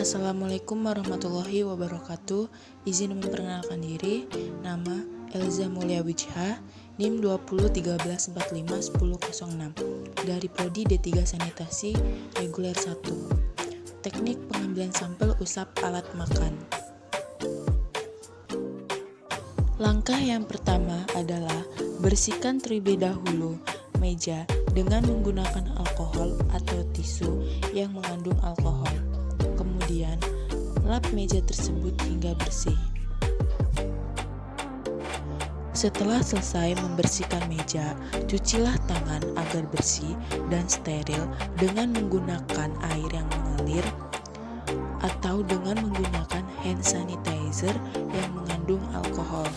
Assalamualaikum warahmatullahi wabarakatuh. Izin memperkenalkan diri. Nama Elza Mulia Wijha, NIM 2013451006 dari Prodi D3 Sanitasi Reguler 1. Teknik pengambilan sampel usap alat makan. Langkah yang pertama adalah bersihkan terlebih dahulu meja dengan menggunakan alkohol atau tisu yang mengandung alkohol. Kemudian, lap meja tersebut hingga bersih. Setelah selesai membersihkan meja, cucilah tangan agar bersih dan steril dengan menggunakan air yang mengalir atau dengan menggunakan hand sanitizer yang mengandung alkohol.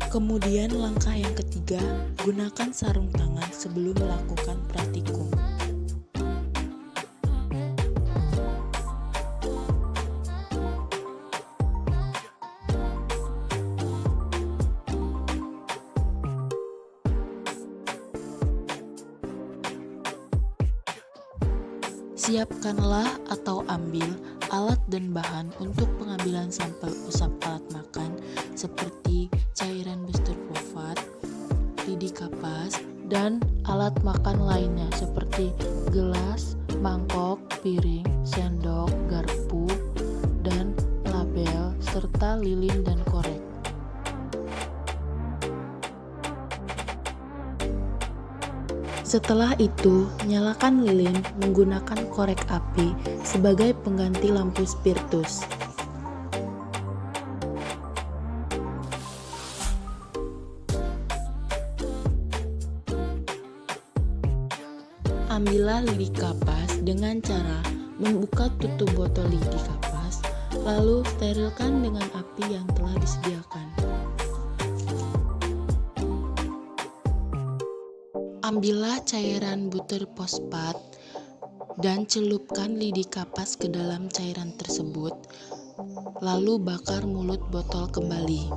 Kemudian langkah yang ketiga, gunakan sarung tangan sebelum melakukan praktikum. Siapkanlah atau ambil alat dan bahan untuk pengambilan sampel usap alat makan seperti cairan booster fosfat, lidi kapas, dan alat makan lainnya seperti gelas, mangkok, piring, sendok, garpu, dan label, serta lilin dan korek. Setelah itu, nyalakan lilin menggunakan korek api sebagai pengganti lampu spiritus. Ambillah lidi kapas dengan cara membuka tutup botol lidi kapas, lalu sterilkan dengan api yang telah disediakan. Ambillah cairan butir fosfat dan celupkan lidi kapas ke dalam cairan tersebut, lalu bakar mulut botol kembali.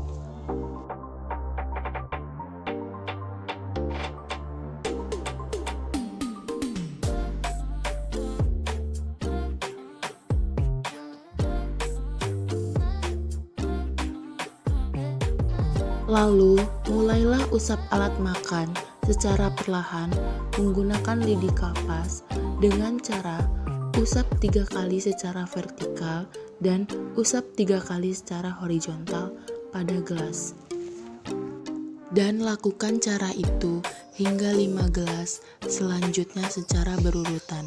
Lalu, mulailah usap alat makan secara perlahan menggunakan lidi kapas dengan cara usap 3 kali secara vertikal dan usap 3 kali secara horizontal pada gelas. Dan lakukan cara itu hingga 5 gelas selanjutnya secara berurutan.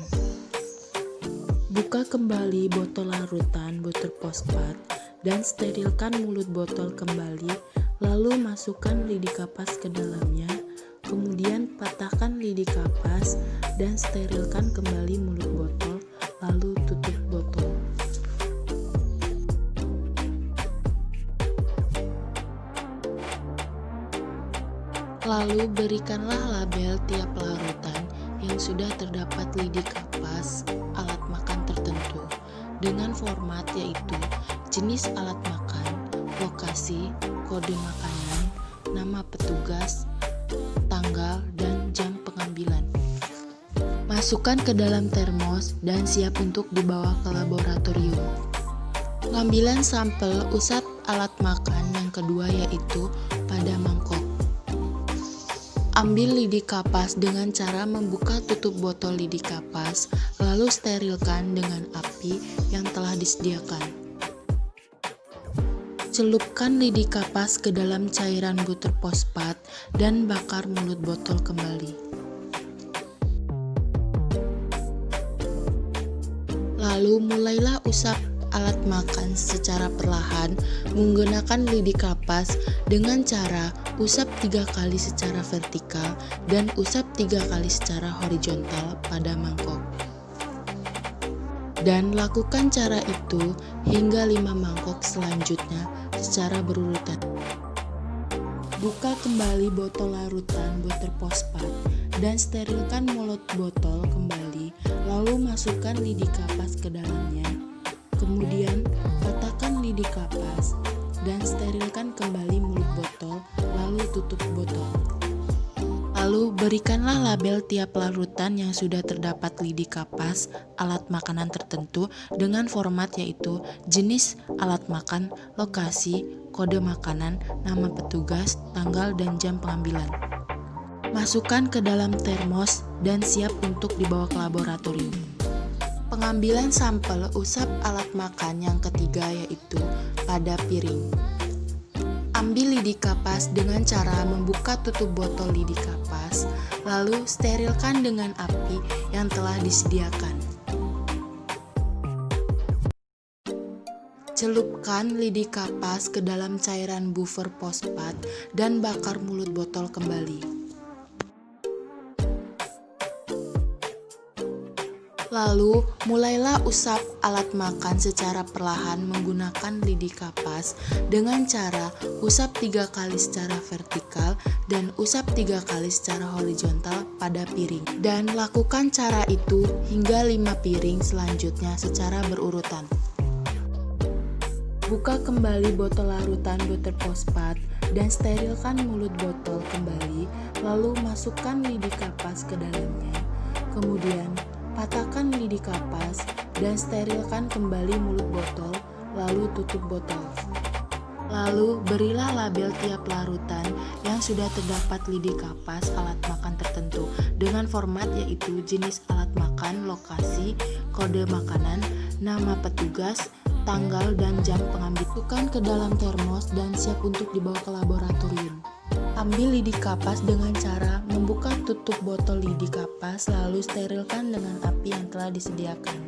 Buka kembali botol larutan butir fosfat dan sterilkan mulut botol kembali, lalu masukkan lidi kapas ke dalamnya. Kemudian patahkan lidi kapas dan sterilkan kembali mulut botol, lalu tutup botol. Lalu berikanlah label tiap larutan yang sudah terdapat lidi kapas alat makan tertentu dengan format yaitu jenis alat makan, lokasi, kode makanan, nama petugas, tanggal, dan jam pengambilan. Masukkan ke dalam termos dan siap untuk dibawa ke laboratorium. Pengambilan sampel usap alat makan yang kedua yaitu pada mangkok. Ambil lidi kapas dengan cara membuka tutup botol lidi kapas, lalu sterilkan dengan api yang telah disediakan. Celupkan lidi kapas ke dalam cairan butir fosfat dan bakar mulut botol kembali. Lalu mulailah usap alat makan secara perlahan menggunakan lidi kapas dengan cara usap 3 kali secara vertikal dan usap 3 kali secara horizontal pada mangkok. Dan lakukan cara itu hingga 5 mangkok selanjutnya secara berurutan. Buka kembali botol larutan butir fosfat dan sterilkan mulut botol kembali, lalu masukkan lidi kapas ke dalamnya. Kemudian patahkan lidi kapas dan sterilkan kembali mulut botol, lalu tutup botol. Lalu berikanlah label tiap larutan yang sudah terdapat lidi kapas alat makanan tertentu dengan format yaitu jenis alat makan, lokasi, kode makanan, nama petugas, tanggal dan jam pengambilan. Masukkan ke dalam termos dan siap untuk dibawa ke laboratorium. Pengambilan sampel usap alat makan yang ketiga yaitu pada piring. Ambil lidi kapas dengan cara membuka tutup botol lidi kapas, lalu sterilkan dengan api yang telah disediakan. Celupkan lidi kapas ke dalam cairan buffer fosfat dan bakar mulut botol kembali. Lalu, mulailah usap alat makan secara perlahan menggunakan lidi kapas dengan cara usap 3 kali secara vertikal dan usap 3 kali secara horizontal pada piring. Dan lakukan cara itu hingga 5 piring selanjutnya secara berurutan. Buka kembali botol larutan butter fosfat dan sterilkan mulut botol kembali, lalu masukkan lidi kapas ke dalamnya. Kemudian, patahkan lidi kapas dan sterilkan kembali mulut botol, lalu tutup botol. Lalu berilah label tiap larutan yang sudah terdapat lidi kapas alat makan tertentu dengan format yaitu jenis alat makan, lokasi, kode makanan, nama petugas, tanggal dan jam pengambilan. Masukkan ke dalam termos dan siap untuk dibawa ke laboratorium. Ambil lidi kapas dengan cara membuka tutup botol lidi kapas lalu sterilkan dengan api yang telah disediakan.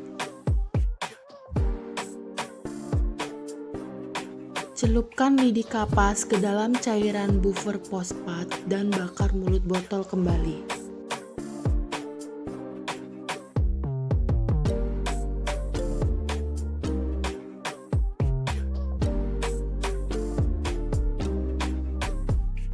Celupkan lidi kapas ke dalam cairan buffer fosfat dan bakar mulut botol kembali.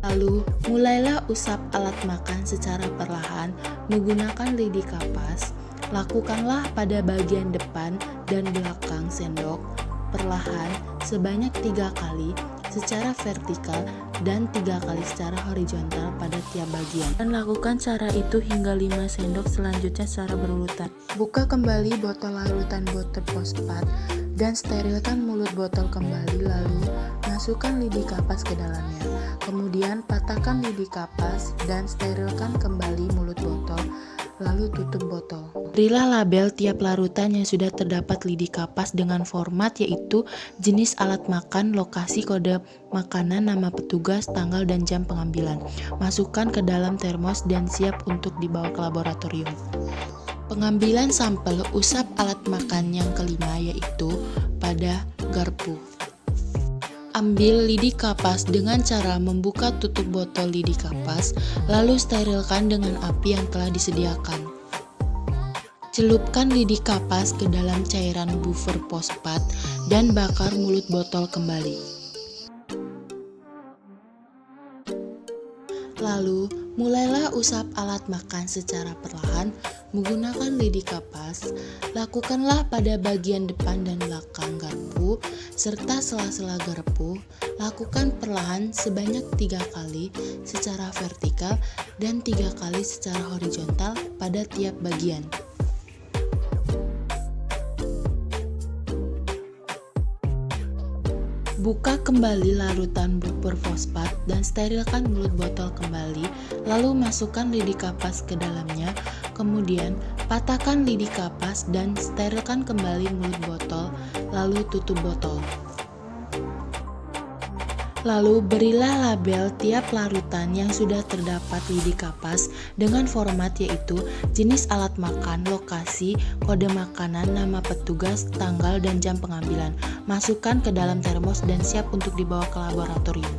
Lalu, mulailah usap alat makan secara perlahan menggunakan lidi kapas. Lakukanlah pada bagian depan dan belakang sendok perlahan sebanyak 3 kali secara vertikal dan 3 kali secara horizontal pada tiap bagian. Dan lakukan cara itu hingga 5 sendok selanjutnya secara berurutan. Buka kembali botol larutan butter fosfat dan sterilkan mulut botol kembali, lalu masukkan lidi kapas ke dalamnya. Kemudian patahkan lidi kapas dan sterilkan kembali mulut botol, lalu tutup botol. Berilah label tiap larutan yang sudah terdapat lidi kapas dengan format yaitu jenis alat makan, lokasi, kode makanan, nama petugas, tanggal dan jam pengambilan. Masukkan ke dalam termos dan siap untuk dibawa ke laboratorium. Pengambilan sampel usap alat makan yang kelima yaitu pada garpu. Ambil lidi kapas dengan cara membuka tutup botol lidi kapas, lalu sterilkan dengan api yang telah disediakan. Celupkan lidi kapas ke dalam cairan buffer fosfat dan bakar mulut botol kembali. Lalu, mulailah usap alat makan secara perlahan menggunakan lidi kapas. Lakukanlah pada bagian depan dan belakang garpu serta sela-sela garpu. Lakukan perlahan sebanyak 3 kali secara vertikal dan 3 kali secara horizontal pada tiap bagian. Buka kembali larutan buffer fosfat dan sterilkan mulut botol kembali, lalu masukkan lidi kapas ke dalamnya. Kemudian, patahkan lidi kapas dan sterilkan kembali mulut botol, lalu tutup botol. Lalu berilah label tiap larutan yang sudah terdapat lidi kapas dengan format yaitu jenis alat makan, lokasi, kode makanan, nama petugas, tanggal dan jam pengambilan. Masukkan ke dalam termos dan siap untuk dibawa ke laboratorium.